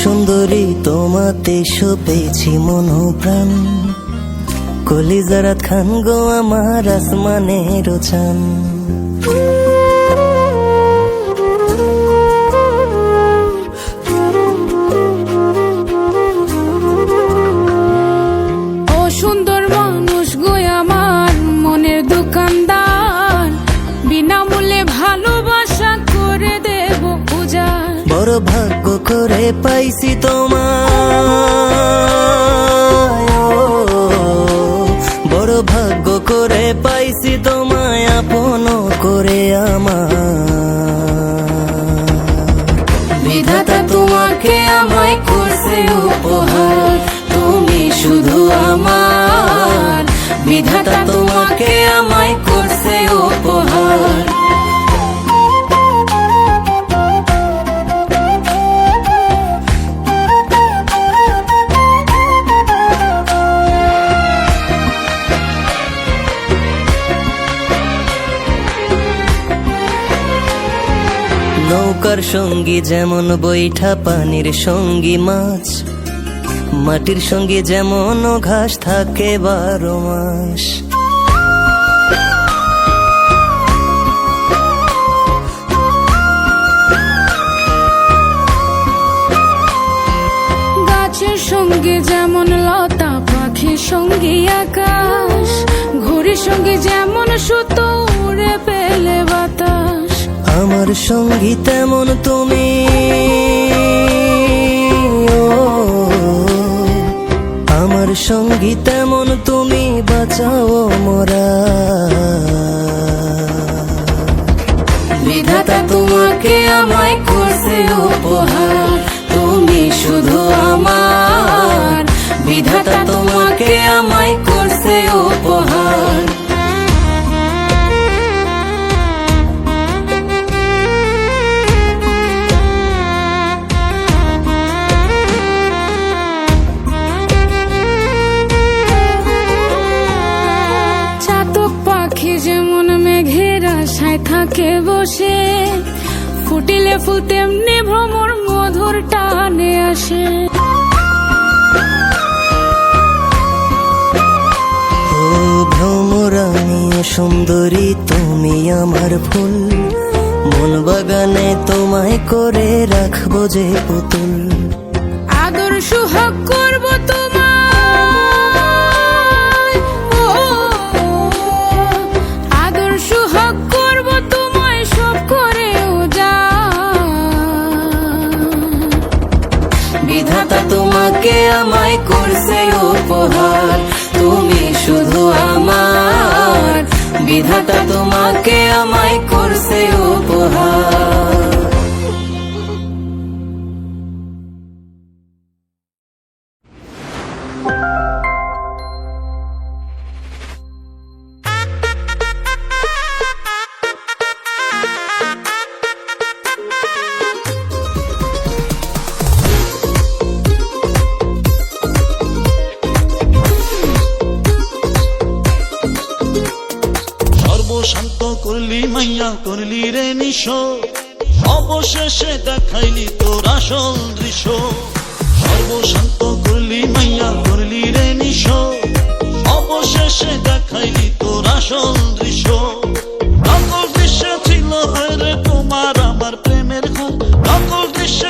সুন্দরী তোমাতে শোপেছি মনোপ্রাণ, কলিজারাত খান গো আমার আসমানের চান। ও সুন্দর মানুষ গো আমার মনের দোকানদার, বিনামূল্যে ভালোবাসা করে দেব উজাড়। বড় ভাগ্য করে পাইছি তোমায়, বড় ভাগ্য করে পাইছি তোমায় আপন করে আমার। বিধাতা তোমাকে আমায় করছে উপহার, তুমি শুধু আমার। বিধাতা তোমাকে আমায় করছে উপহার। নৌকার সঙ্গী যেমন বৈঠা পানির সঙ্গী মাছ, মাটির সঙ্গে যেমন ঘাস থাকে 12 মাস। গাছের সঙ্গে যেমন লতা, পাখির সঙ্গে আকাশ, ঘুড়ির সঙ্গে যেমন সুতো উড়ে পেলে বাতাস। আমার সঙ্গী তেমন তুমি, আমার সঙ্গী তেমন তুমি, বাঁচাও মোরা। বিধাতা তোমাকে আমায় করছে উপহার, তুমি শুধু আমার। বিধাতা তোমাকে আমায় করছে উপহার। যেমন মেঘের আশায় থাকে বসে, ফুটিলে ফুল তেমনি ভ্রমর মধুর টানে আসে। ও ভ্রমরানী সুন্দরী তুমি আমার ফুল, মন বাগানে তোমায় করে রাখবো যে পুতুল। আদর সুহাগ করব তোমার, বিধাতা তোমাকে আমায় করছে উপহার, তুমি শুধু আমার। বিধাতা তোমাকে আমায় করছে উপহার। শান্ত করলি মাইয়া করলি রে নিশ, অবশেষে দেখাইলি তোর আসল দৃশ্য। সর্বশান্ত করলি মাইয়া করলি রে নিশ, অবশেষে দেখাইলি তোর আসল দৃশ্য। নকল দৃশ্য ছিল রে তোমার আমার প্রেমের ঘর, নকল দৃশ্য